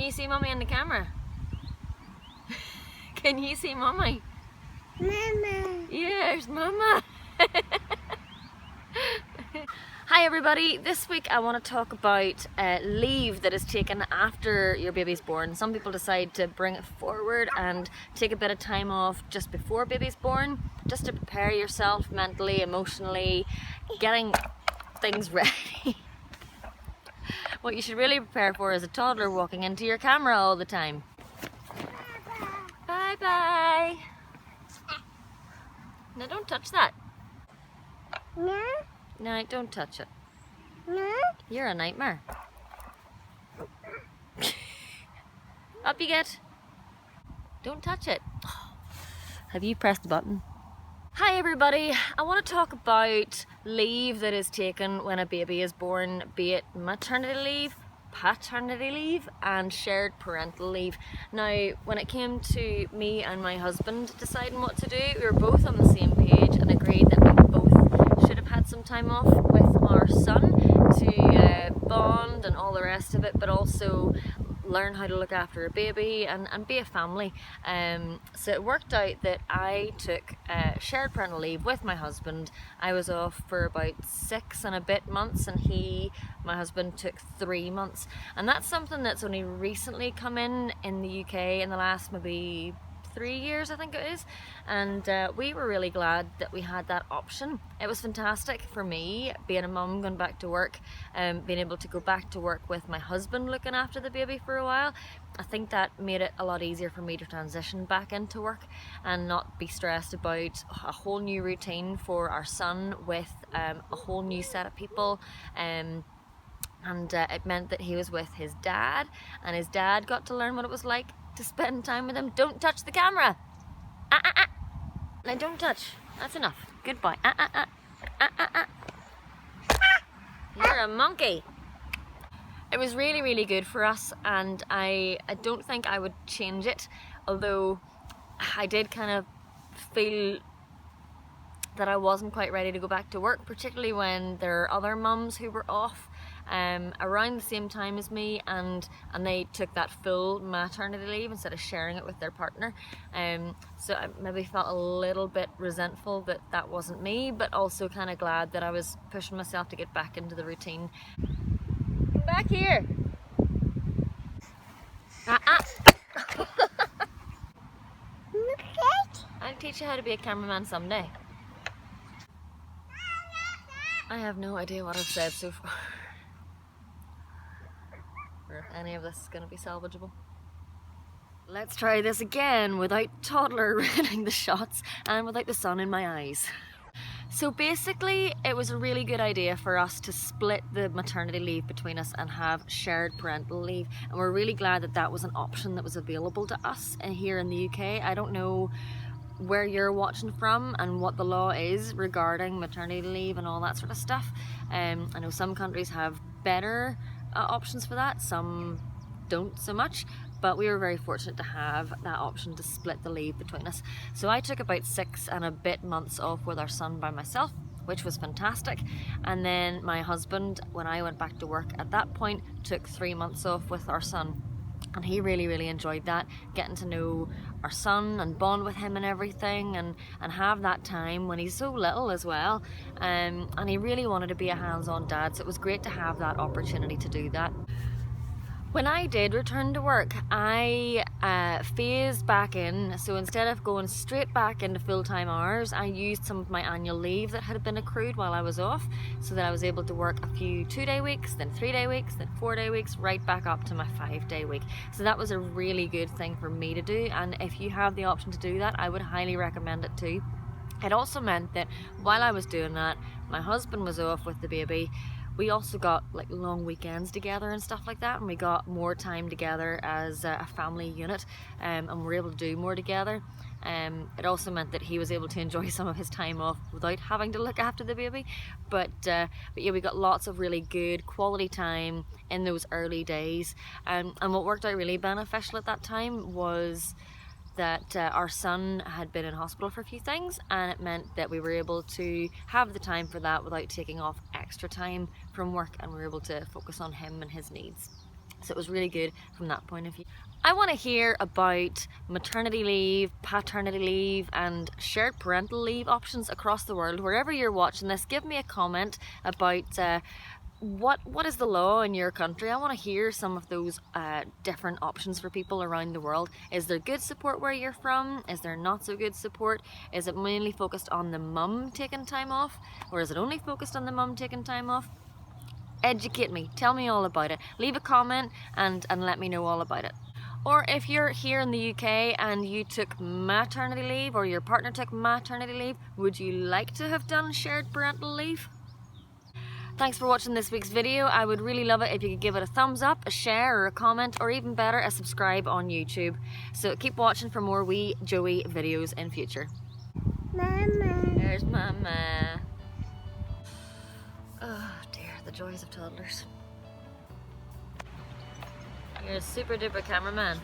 you see Mummy in the camera? Can you see Mummy? Mama. Yes, Mama. Hi everybody, this week I want to talk about leave that is taken after your baby's born. Some people decide to bring it forward and take a bit of time off just before baby's born, just to prepare yourself mentally, emotionally, getting things ready. What you should really prepare for is a toddler walking into your camera all the time. Bye bye. No, don't touch that. No. No, don't touch it. No. You're a nightmare. Up you get. Don't touch it. Have you pressed the button? Hi everybody, I want to talk about leave that is taken when a baby is born, be it maternity leave, paternity leave and shared parental leave. Now, when it came to me and my husband deciding what to do, we were both on the same page and agreed that we both should have had some time off with our son to bond and all the rest of it, but also learn how to look after a baby and be a family. So it worked out that I took shared parental leave with my husband. I was off for about 6 and a bit months, and my husband, took 3 months. And that's something that's only recently come in the UK in the last maybe 3 years, I think it is, and we were really glad that we had that option. It was fantastic for me, being a mum, going back to work, being able to go back to work with my husband looking after the baby for a while. I think that made it a lot easier for me to transition back into work and not be stressed about a whole new routine for our son with a whole new set of people. And it meant that he was with his dad, and his dad got to learn what it was like to spend time with him. Don't touch the camera. No, don't touch. That's enough. Good boy. You're a monkey. It was really, really good for us, and I don't think I would change it, although I did kind of feel that I wasn't quite ready to go back to work, particularly when there are other mums who were off around the same time as me, and they took that full maternity leave instead of sharing it with their partner. So I maybe felt a little bit resentful that that wasn't me, but also kind of glad that I was pushing myself to get back into the routine. Come back here. I'll teach you how to be a cameraman someday. I have no idea what I've said so far, or if any of this is going to be salvageable. Let's try this again without toddler running the shots and without the sun in my eyes. So basically, it was a really good idea for us to split the maternity leave between us and have shared parental leave, and we're really glad that that was an option that was available to us here in the UK. I don't know where you're watching from and what the law is regarding maternity leave and all that sort of stuff. I know some countries have better options for that, some don't so much, but we were very fortunate to have that option to split the leave between us. So I took about 6 and a bit months off with our son by myself, which was fantastic, and then my husband, when I went back to work at that point, took 3 months off with our son. And he really, really enjoyed that, getting to know our son and bond with him and everything, and have that time when he's so little as well. And he really wanted to be a hands-on dad, so it was great to have that opportunity to do that. When I did return to work, I phased back in, so instead of going straight back into full-time hours, I used some of my annual leave that had been accrued while I was off, so that I was able to work a few 2-day weeks, then 3-day weeks, then 4-day weeks, right back up to my 5-day week. So that was a really good thing for me to do, and if you have the option to do that, I would highly recommend it too. It also meant that while I was doing that, my husband was off with the baby. We also got like long weekends together and stuff like that, and we got more time together as a family unit, and we were able to do more together. It also meant that he was able to enjoy some of his time off without having to look after the baby. But yeah, we got lots of really good quality time in those early days, and what worked out really beneficial at that time was that our son had been in hospital for a few things, and it meant that we were able to have the time for that without taking off extra time from work, and we were able to focus on him and his needs. So it was really good from that point of view. I want to hear about maternity leave, paternity leave and shared parental leave options across the world. Wherever you're watching this, give me a comment about what is the law in your country. I want to hear some of those different options for people around the world. Is there good support where you're from? Is there not so good support? Is it mainly focused on the mum taking time off, or is it only focused on the mum taking time off? Educate me, tell me all about it. Leave a comment and let me know all about it. Or if you're here in the UK and you took maternity leave, or your partner took maternity leave, would you like to have done shared parental leave? Thanks for watching this week's video. I would really love it if you could give it a thumbs up, a share or a comment, or even better, a subscribe on YouTube. So keep watching for more wee Joey videos in future. Mama. There's Mama. Oh dear, the joys of toddlers. You're a super duper cameraman.